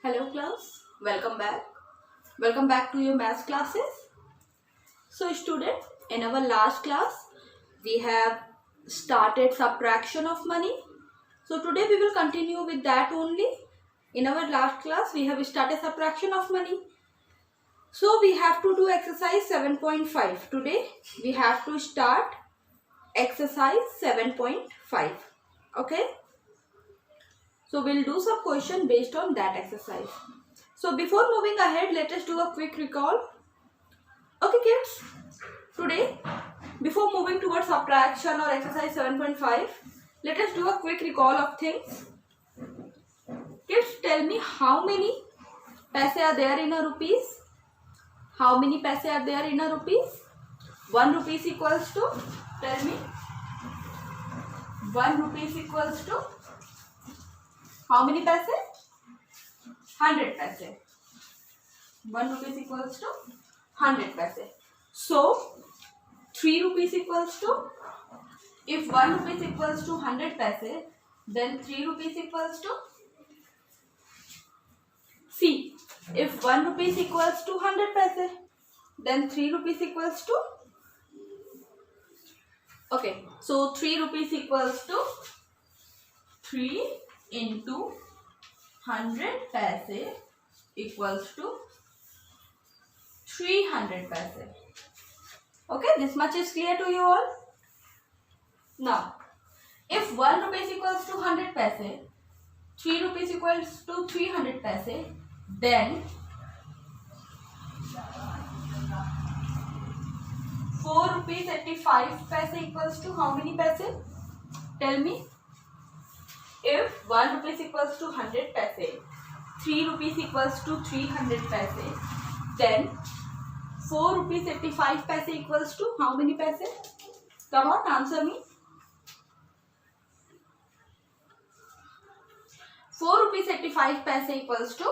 Hello class, welcome back. Welcome back to your maths classes. So student, in our last class, we have started subtraction of money. So today we will continue with that only. In our last class, we have started subtraction of money. So we have to do exercise 7.5. Today we have to start exercise 7.5. Okay. So we'll do some question based on that exercise. So before moving ahead, let us do a quick recall. Okay kids, today before moving towards subtraction or exercise 7.5, let us do a quick recall of things. Kids, tell me how many paise are there in a rupees? How many paise are there in a rupees? 1 rupees equals to, tell me, 1 rupees equals to how many paise? 100 paise. 1 rupees equals to 100 paise. So 3 rupees equals to, if 1 rupees equals to 100 paise, then 3 rupees equals to, see, if 1 rupees equals to 100 paise, then 3 rupees equals to, okay, so 3 rupees equals to 3 into 100 paise equals to 300 paise. Okay, this much is clear to you all. Now, if 1 rupees equals to 100 paise, 3 rupees equals to 300 paise, then 4 rupees 85 paise equals to how many paise? Tell me. If 1 rupees equals to 100 paise, 3 rupees equals to 300 paise, then 4 rupees 85 paise equals to how many paise? Come on, answer me. 4 rupees 85 paise equals to,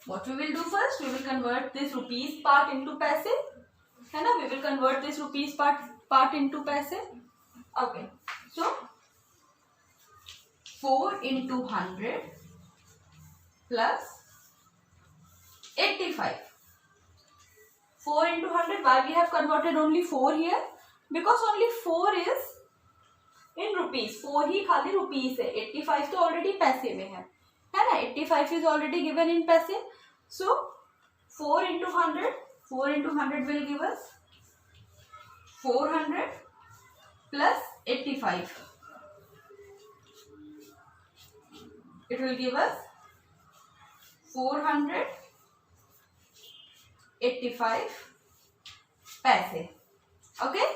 what we will do first, we will convert this rupees part into paise. We will convert this rupees part into paise. Okay, so 4 into 100 plus 85. 4 into 100, why we have converted only 4 here? Because only 4 is in rupees. 4 ही खाली rupees है. 85 तो already पैसे में है ना? 85 is already given in पैसे. So 4 into 100, 4 into 100 will give us 400 plus 85. It will give us 485 paise. Okay.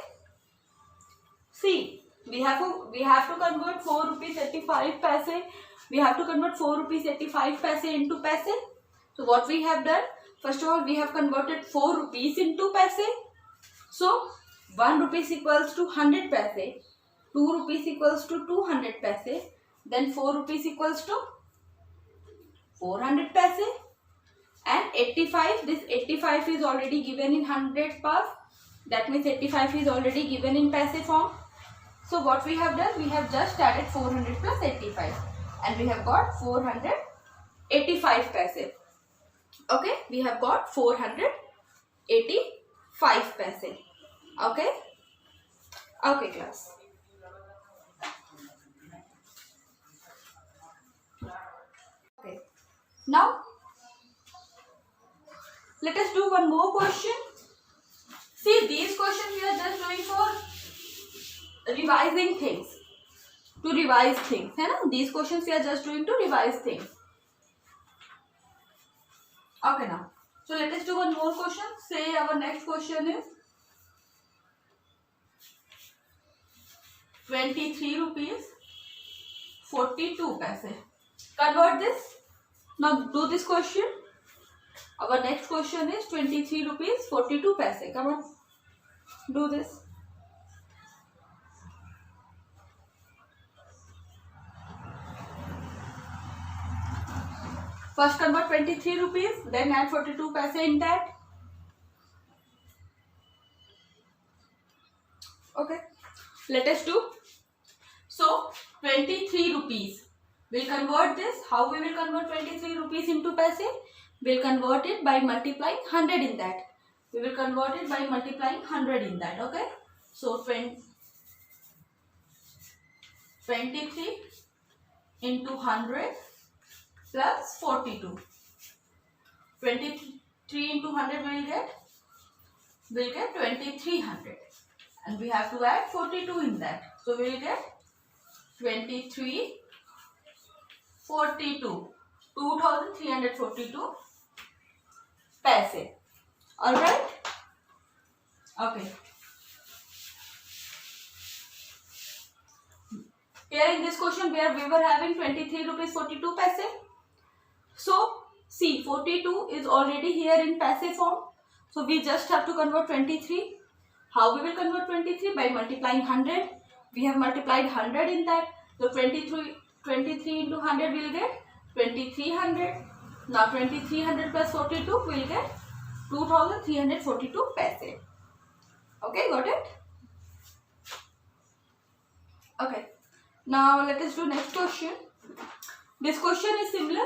See, we have to convert 4 rupees 85 paise. We have to convert 4 rupees 85 paise into paise. So what we have done? First of all, we have converted 4 rupees into paise. So 1 rupees equals to 100 paise. 2 rupees equals to 200 paise. Then 4 rupees equals to 400 paise. And 85, this 85 is already given in 100 parts. That means 85 is already given in paise form. So what we have done, we have just added 400 plus 85 and we have got 485 paise. Okay, we have got 485 paise. Okay, okay class. Okay, now let us do one more question. See, these questions we are just doing for revising things. To revise things. These questions we are just doing to revise things. Okay now. So let us do one more question. Say our next question is 23 rupees 42 paise. Convert this. Now do this question. Our next question is 23 rupees 42 paise. Come on. Do this. First convert 23 rupees, then add 42 paise in that. Okay. Let us do. So 23 rupees. We'll convert this. How we will convert 23 rupees into paise? We'll convert it by multiplying 100 in that. We will convert it by multiplying 100 in that. Okay. So 23 into 100 plus 42. 23 into 100 will get 2300. And we have to add 42 in that. So we will get 2342 paise. Alright? Okay. Here in this question where we were having 23 rupees 42 paise. So see, 42 is already here in paise form. So we just have to convert 23. How we will convert 23? By multiplying 100. We have multiplied 100 in that. So 23 into 100 will get 2300. Now 2300 plus 42 will get 2342 paise. Okay, got it? Okay. Now let us do next question. This question is similar.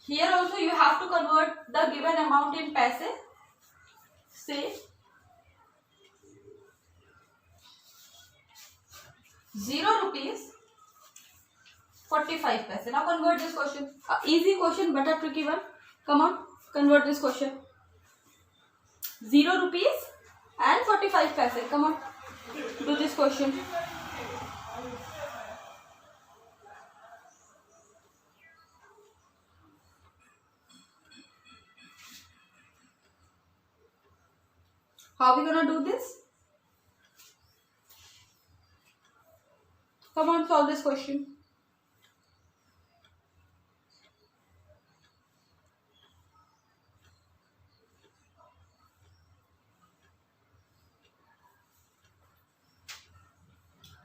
Here also you have to convert the given amount in paise. Say 0 rupees 45 paise. Now convert this question. Easy question but a tricky one. Come on, convert this question. 0 rupees and 45 paise. Come on, do this question. How are we gonna do this? Come on, solve this question.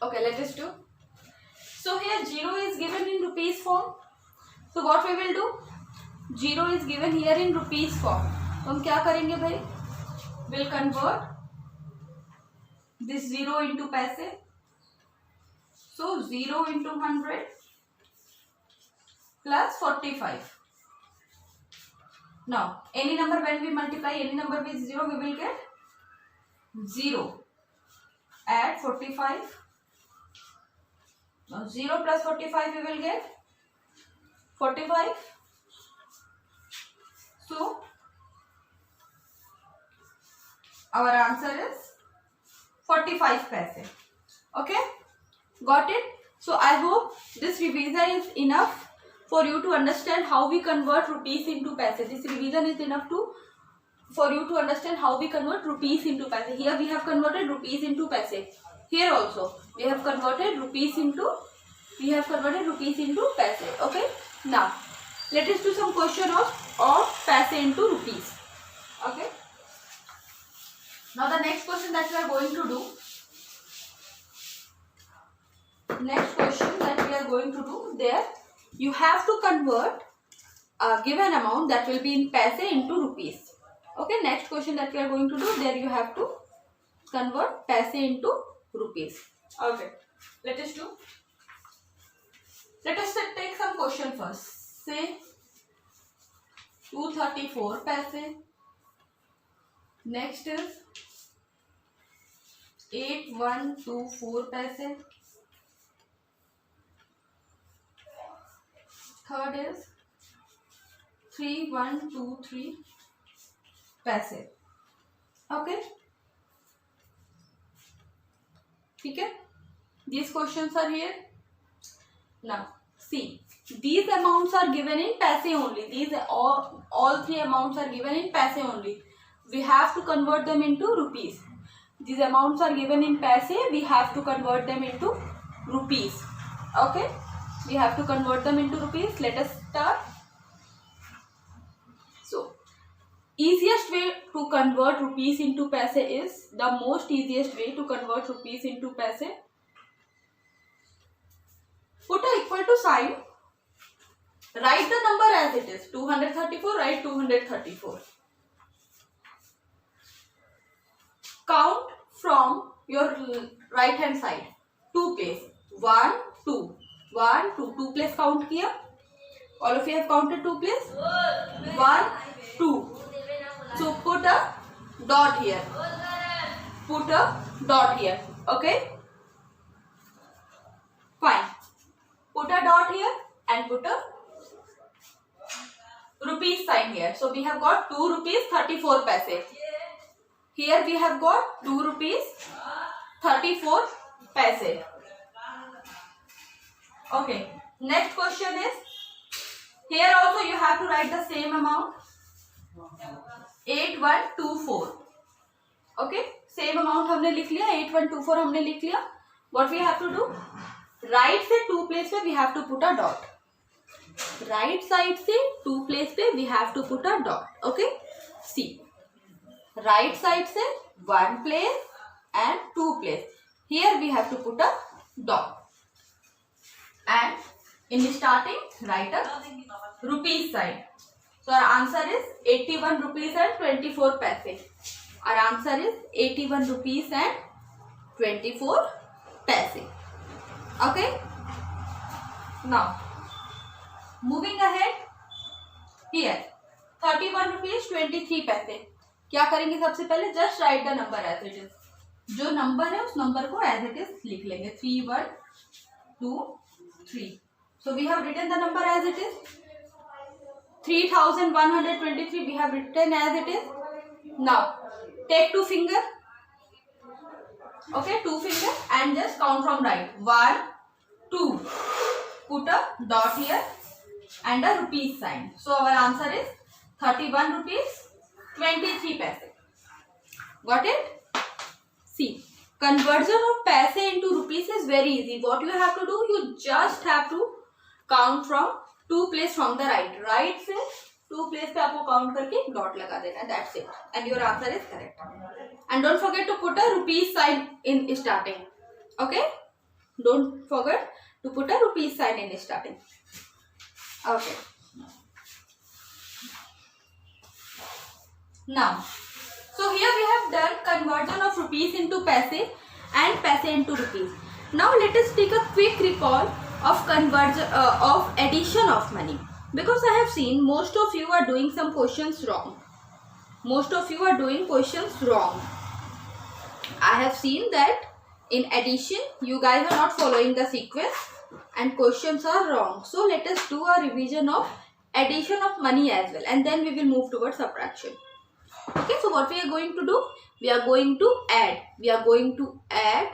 Okay, let us do. So here 0 is given in rupees form. So what we will do? 0 is given here in rupees form. तो हम क्या करेंगे भाई? We'll convert this 0 into paise. So 0 into 100 plus 45. Now any number when we multiply any number with 0 we will get 0. Add 45. Now 0 plus 45 we will get 45. So our answer is 45 paise. Okay, got it? So I hope this revision is enough for you to understand how we convert rupees into paise. This revision is enough for you to understand how we convert rupees into paise. Here we have converted rupees into paise. Here also we have converted rupees into paise. Okay. Now let us do some question of paise into rupees. Okay. Now the next question that we are going to do. There you have to convert a given amount that will be in paise into rupees. Okay, next question that we are going to do, there you have to convert paise into rupees. Okay, let us take some question first. Say 234 paise. Next is 8124 paise. Third is 3123 paise. Okay, ठीक है? These questions are here. Now see, these amounts are given in paise only. These all three amounts are given in paise only. We have to convert them into rupees. These amounts are given in paise. We have to convert them into rupees. Okay, we have to convert them into rupees. Let us start. So easiest way to convert rupees into paise is the most easiest way to convert rupees into paise. Put a equal to sign. Write the number as it is. 234. Write 234. Count from your right hand side. 2 place. 1, 2. 1 2 place count किया. All of you have counted 2 place. 1 2. So put a dot here. Put a dot here. Okay. Fine. Put a dot here and put a rupees sign here. So we have got 2 rupees 34 paise. Here we have got 2 rupees 34 paise. Okay. Next question is, here also you have to write the same amount. 8124. Okay. Same amount हमने लिख लिया. 8124 हमने लिख लिया. What we have to do? Right से 2 place पे we have to put a dot. Right side से 2 place पे we have to put a dot. Okay. See. Right side से 1 place and 2 place. Here we have to put a dot. And in the starting, write a rupees sign. So our answer is 81 rupees and 24 paise. Our answer is 81 rupees and 24 paise. Okay. Now, moving ahead. Here, 31 rupees 23 paise. क्या करेंगे सबसे पहले? Just write the number as it is. जो number है उस number को as it is लिख लेंगे. 3 1 2 3. So we have written the number as it is. 3123 we have written as it is. Now take 2 finger. Okay, 2 finger and just count from right. 1 2. Put a dot here and a rupees sign. So our answer is 31 rupees 23 paise. Got it? See, conversion of paise into rupees is very easy. What you have to do? You just have to count from 2 place from the right. Right से 2 place पे आपको count करके dot लगा देना. That's it. And your answer is correct. And don't forget to put a rupees sign in starting. Okay? Don't forget to put a rupees sign in starting. Okay. Now, so here we have done conversion of rupees into paise and paise into rupees. Now let us take a quick recall of conversion of addition of money, because I have seen most of you are doing some questions wrong. Most of you are doing questions wrong. I have seen that in addition you guys are not following the sequence and questions are wrong. So let us do a revision of addition of money as well, and then we will move towards subtraction. Okay, so what we are going to do? We are going to add. We are going to add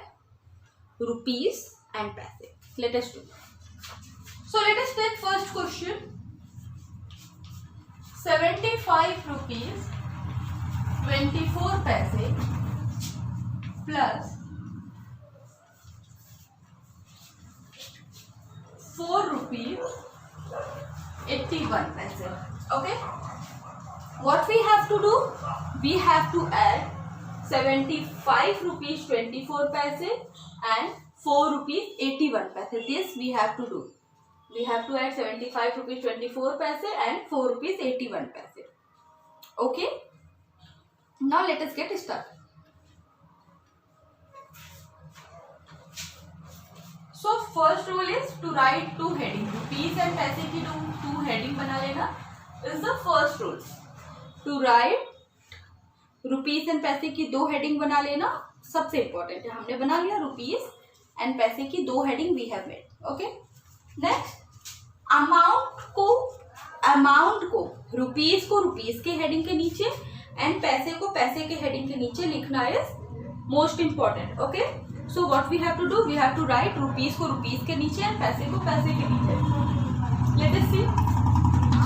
rupees and paise. Let us do. So let us take first question. 75 rupees 24 paise plus 4 rupees 81 paise. Okay. What we have to do? We have to add 75 rupees 24 paise and 4 rupees 81 paise. This we have to do. We have to add 75 rupees 24 paise and 4 rupees 81 paise. Okay. Now let us get started. So first rule is to write 2 heading. Rupees and paise की 2 heading बना लेना is the first rule. To write rupees and paise की 2 heading बना लेना सबसे important है. हमने बना लिया rupees and paise की 2 heading we have made. Okay. Next, amount को rupees को rupees के heading के नीचे and paise को paise के heading के नीचे लिखना is most important. Okay. So what we have to do? We have to write rupees को rupees के नीचे and paise को paise के नीचे. Let us see.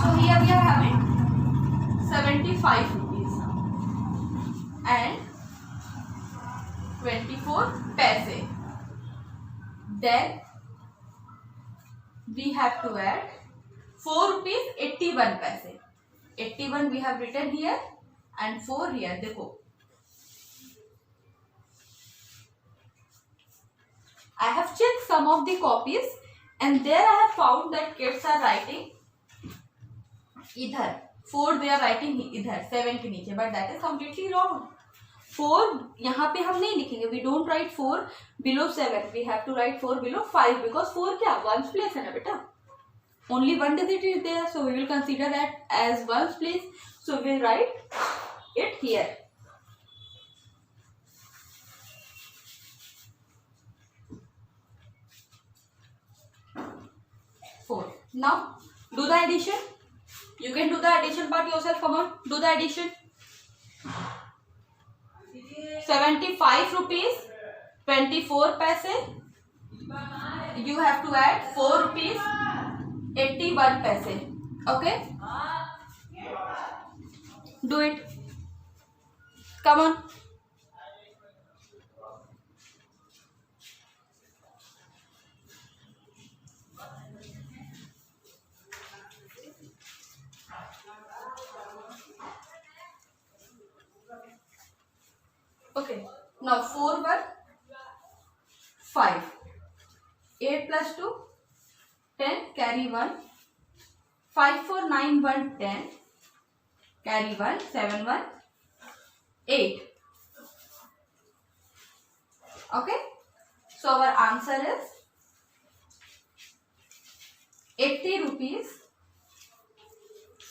So here we are having 75 rupees and 24 paise. Then we have to add 4 rupees 81 paise. 81 we have written here and 4 here. देखो, I have checked some of the copies and there I have found that kids are writing इधर 4 they are writing इधर 7 के नीचे, but that is completely wrong. 4 यहाँ पे हम नहीं लिखेंगे, we don't write 4 below 7, we have to write 4 below 5 because 4 क्या वंस प्लेस है ना बेटा, only one digit is there, so we will consider that as ones place, so we will write it here. Four. Now do the addition. You can do the addition part yourself. Come on, do the addition. 75 rupees 24 paise. You have to add 4 rupees 81 paise. Okay, do it. Come on. Okay, now 4 1 5, 8 plus 2 10, carry 1, 5 4 9 1 10, carry 1, 7 1 8. Okay, so our answer is 80 rupees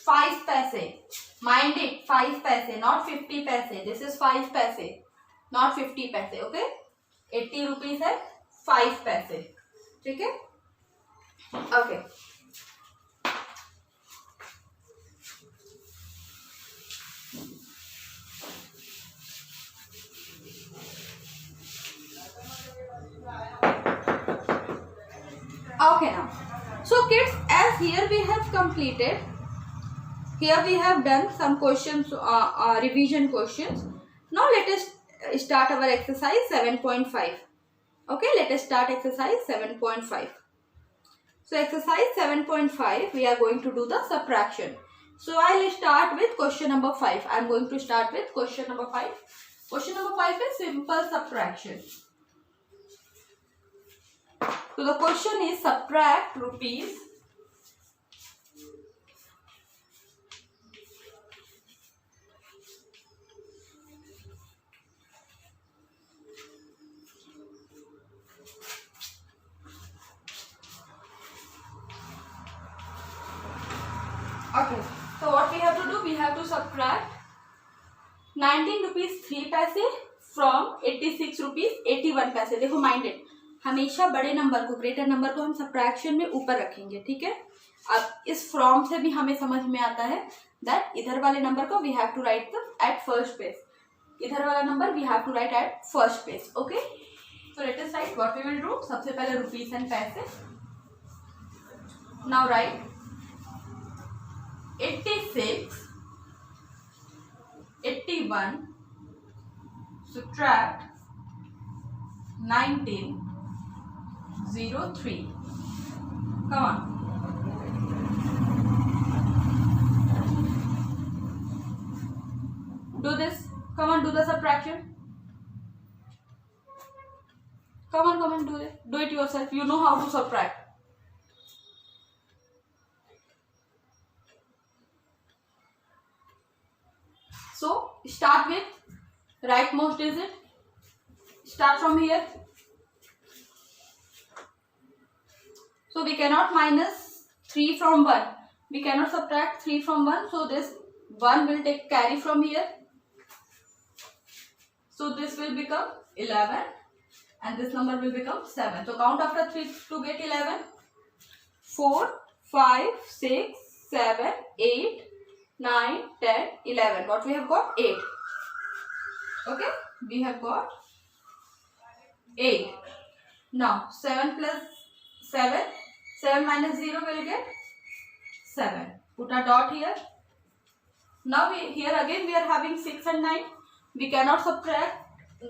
5 paise. Mind it, 5 paise, not 50 paise. This is 5 paise, not 50 paise. Okay, 80 rupees है 5 paise. ठीक है? Okay. Okay now. So kids, as here we have completed. Here we have done some questions, revision questions. Now let us start our exercise 7.5. Okay, let us start exercise 7.5. So exercise 7.5, we are going to do the subtraction. So I will start with question number 5. I am going to start with question number 5. Question number 5 is simple subtraction. So the question is subtract rupees 19 rupees 3 पैसे from 86 rupees 81 पैसे. देखो minded, हमेशा बड़े number को, greater number को हम subtraction में ऊपर रखेंगे. ठीक है, अब इस फ्रॉम से भी हमें समझ में आता है दैट इधर वाले नंबर को we have to write at first place, इधर वाला number we have to write at first place. Okay, so let us write what we will do. सबसे पहले rupees and paise. Now write 86 81 subtract 1903. Come on. Do this. Come on, do the subtraction. Come on, do it. Do it yourself. You know how to subtract. So start with rightmost digit. Start from here. So we cannot minus 3 from 1. We cannot subtract 3 from 1. So this 1 will take carry from here. So this will become 11 and this number will become 7. So count after 3 to get 11. 4, 5, 6, 7, 8, 9, 10, 11. What we have got? 8. Okay, we have got 8. Now 7 plus 7, 7 minus 0 will get 7. Put a dot here. Now here again we are having 6 and 9. We cannot subtract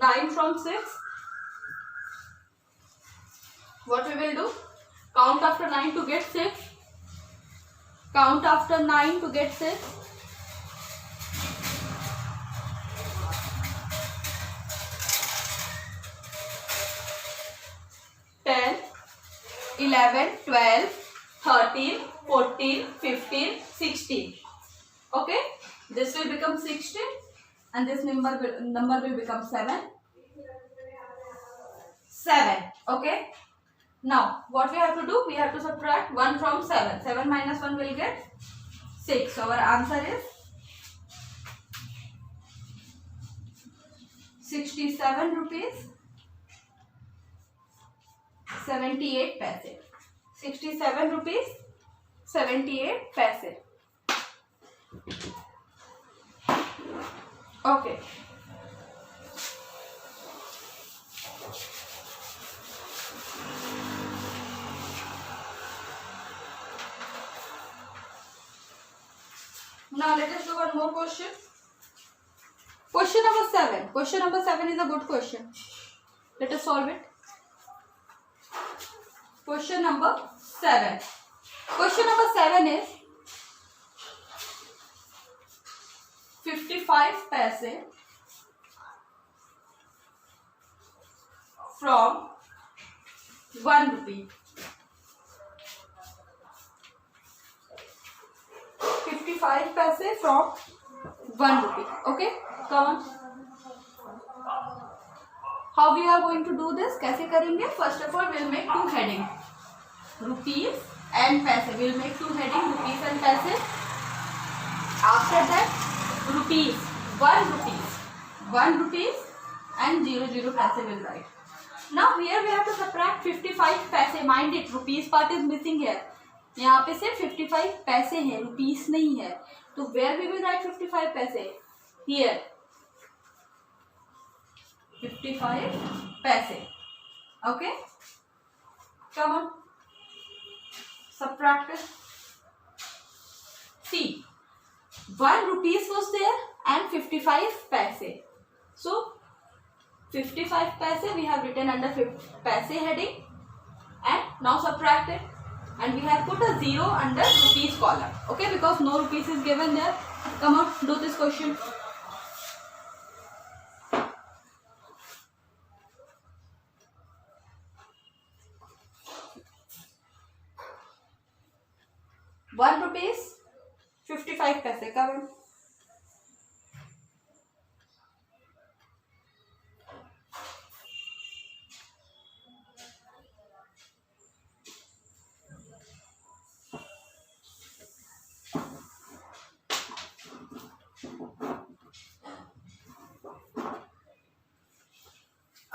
9 from 6. What we will do? Count after 9 to get 6. Count after 9 to get 6. 10, 11, 12, 13, 14, 15, 16. Okay, this will become 16. and this number will become 7. 7. Okay. Now what we have to do? We have to subtract 1 from 7. 7 minus 1 will get 6. So our answer is 67 rupees 78 paise. 67 rupees 78 paise. Okay. Now let us do one more question. Question number 7. Question number 7 is a good question. Let us solve it. Question number 7. Question number 7 is 55 paise from 1 rupee. 55 paise from 1 rupee. Okay, come on. How we are going to do this? कैसे करेंगे? First of all, we'll make two heading, rupees and paise. We'll make two heading, rupees and paise. After that, rupees, 1 rupees, 1 rupees and 0 paise will write. Now here we have to subtract 55 paise. Mind it, rupees part is missing here. यहाँ पे सिर्फ 55 पैसे हैं, rupees नहीं है. तो where we will write 55 पैसे? Here 55 पैसे. Okay, come on, subtract it. See, 1 rupees was there and 55 paise. So 55 paise we have written under paise heading, and now subtract it. And we have put a 0 under rupees column. Okay, because no rupees is given there. Come on, do this question. ₹1, 55 paise. Come on.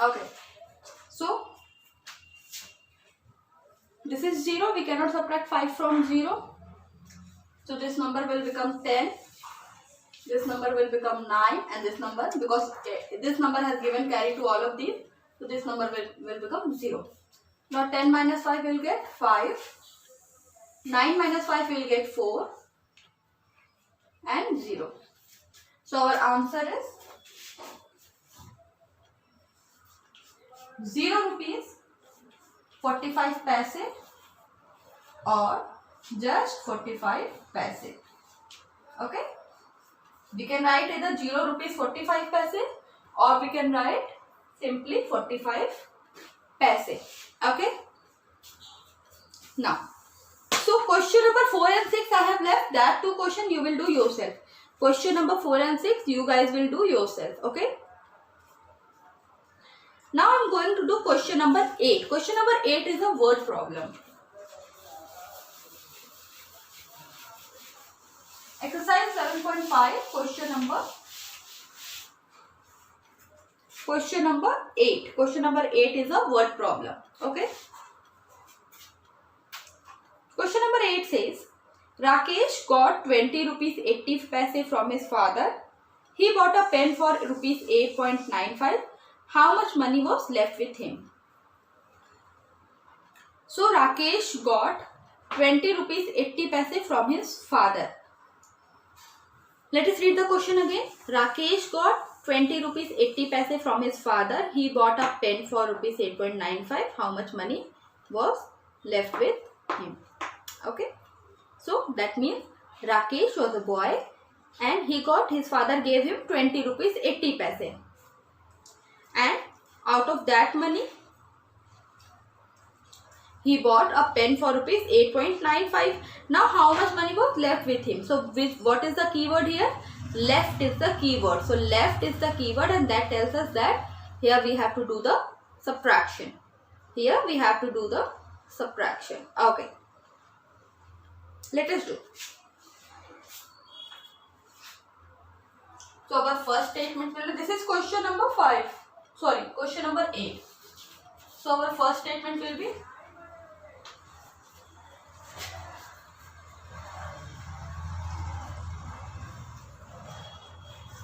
Okay, so this is 0. We cannot subtract 5 from 0. So this number will become 10. This number will become 9, and this number, because this number has given carry to all of these, so this number will become 0. Now 10 minus 5 will get 5. 9 minus 5 will get 4 and 0. So our answer is 0 rupees 45 paise or just 45 paise. Okay, we can write either 0 rupees 45 paise or we can write simply 45 paise. Okay, now so question number 4 and 6 I have left. That two question you will do yourself. Question number 4 and 6 you guys will do yourself. Okay, now I am going to do question number 8. Question number 8 is a word problem. Exercise 7.5, question number 8. Question number 8 is a word problem. Okay. Question number 8 says, Rakesh got 20 rupees 80 paise from his father. He bought a pen for rupees 8.95. How much money was left with him? So Rakesh got 20 rupees 80 paise from his father. Let us read the question again. Rakesh got 20 rupees 80 paise from his father. He bought a pen for rupees 8.95. How much money was left with him? Okay. So that means Rakesh was a boy and his father gave him 20 rupees 80 paise. And out of that money, he bought a pen for rupees 8.95. Now how much money was left with him? So what is the keyword here? left is the keyword. So left is the keyword, and that tells us that here we have to do the subtraction. Here we have to do the subtraction. Okay. Let us do. So our first statement will be, this is question number 5. Sorry, question number 8. So our first statement will be,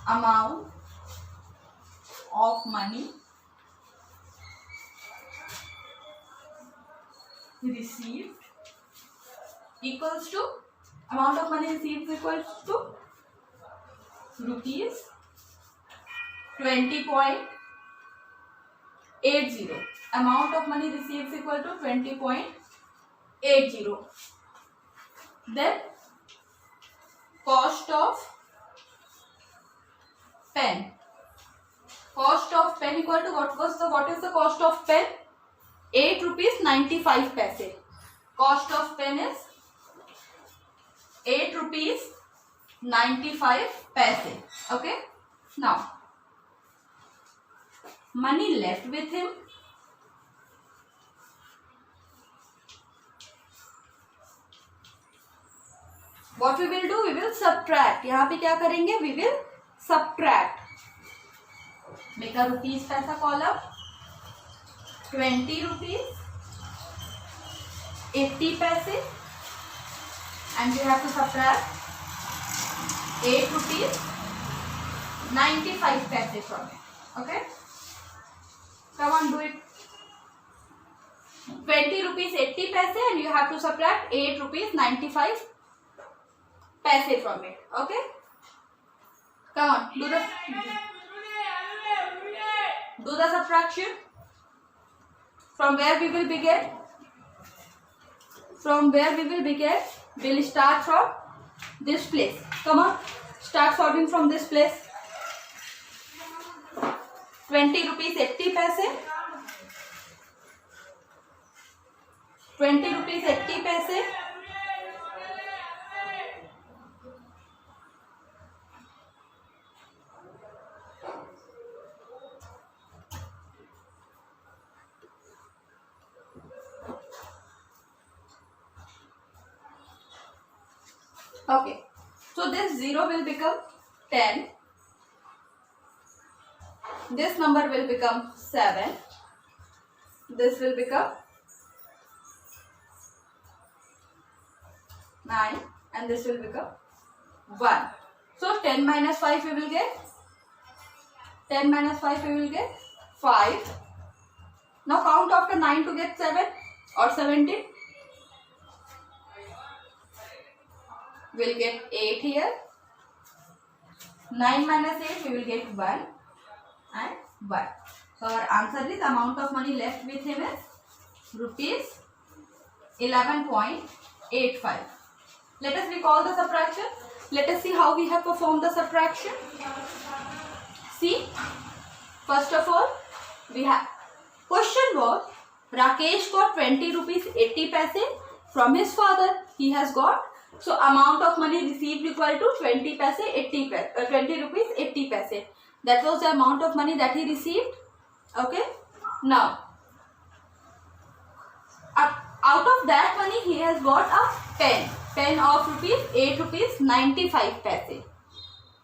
amount of money received equals to, amount of money received equals to rupees 20.80. Amount of money received equal to 20.80. Then cost of pen. Cost of pen equal to, what is the cost of pen? 8 rupees 95 paise. Cost of pen is 8 rupees 95 paise. Okay. Now, money left with him. What we will do? We will subtract. यहाँ पे क्या करेंगे? We will subtract. Make a rupees paisa column. 20 rupees 80 paise, and we have to subtract 8 rupees 95 paise from it. Okay, come on, do it. 20 rupees 80 paise, and you have to subtract 8 rupees 95 paise from it. Okay, come on, do the subtraction. From where we will begin? From where we will begin? We'll start from this place. Come on, start solving from this place. 20 rupees 80 paise. 20 rupees 80 paise. Okay, so this 0 will become 10. This number will become 7. This will become 9, and this will become 1. So 10 minus 5 we will get 10 minus 5 we will get 5. Now count after 9 to get 7 or 17. We'll get 8 here. 9 minus 8 we will get 1 and 1. So our answer is, amount of money left with him is rupees 11.85. Let us recall the subtraction. Let us see how we have performed the subtraction. See, first of all, we have, question was, Rakesh got 20 rupees 80 paise from his father. He has got, so amount of money received equal to 20 paise 80 rupees 80 paise. That was the amount of money that he received. Okay. Now, out of that money he has got a pen of 8 rupees 95 paise.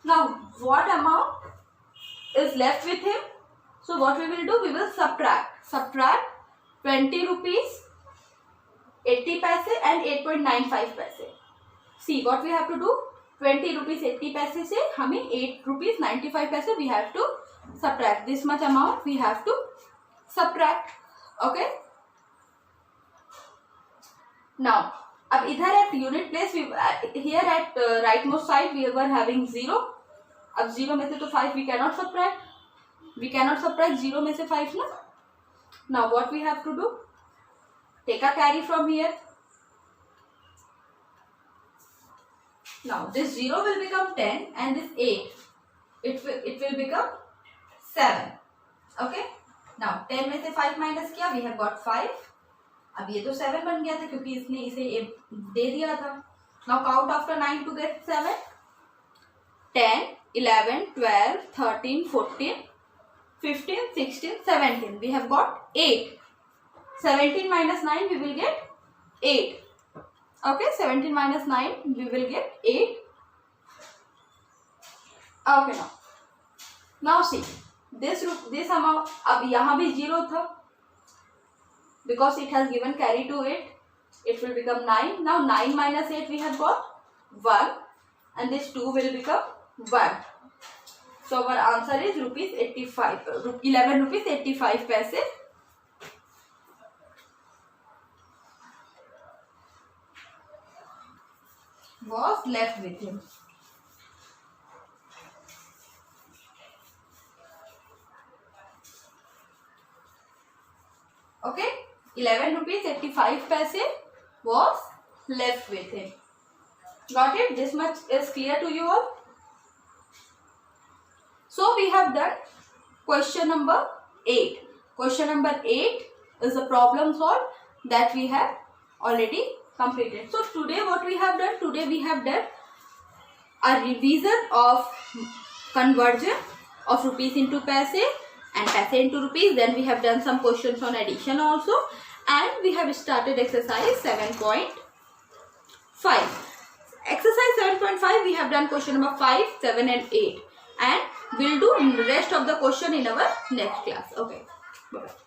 Now, what amount is left with him? So what we will do? We will subtract 20 rupees 80 paise and 8.95 paise. See what we have to do. 20 rupees 80 paise से हमें 8 rupees 95 paise we have to subtract. This much amount we have to subtract. Okay. Now, अब इधर at unit place here at rightmost side we were having 0. अब 0 में से तो 5 we cannot subtract. We cannot subtract 0 में से 5 ना. Now what we have to do? Take a carry from here. Now this 0 will become 10 and this 8. It will become 7. Okay. Now 10 में से 5 minus किया, we have got 5. अब ये तो 7 बन गया था क्योंकि इसने इसे 8 दे दिया था. Now count after 9 to get 7. 10, 11, 12, 13, 14, 15, 16, 17. We have got 8. 17 minus 9, we will get 8. Okay, 17 minus 9, we will get 8. Okay, now see, this amount, अब यहाँ भी 0 था, because it has given carry to it, it will become 9. Now 9 minus 8 we have got 1, and this 2 will become 1. So our answer is rupees 85, 11 rupees 85 paise. Was left with him. Okay, 11 rupees 85 paise was left with him. Got it? This much is clear to you all. So we have done question number 8. Question number 8 is a problem solved that we have already completed. So today what we have done? Today we have done a revision of conversion of rupees into paise and paise into rupees. Then we have done some questions on addition also, and we have started exercise 7.5. Exercise 7.5 we have done question number 5, 7 and 8, and we'll do rest of the question in our next class. Okay, bye bye.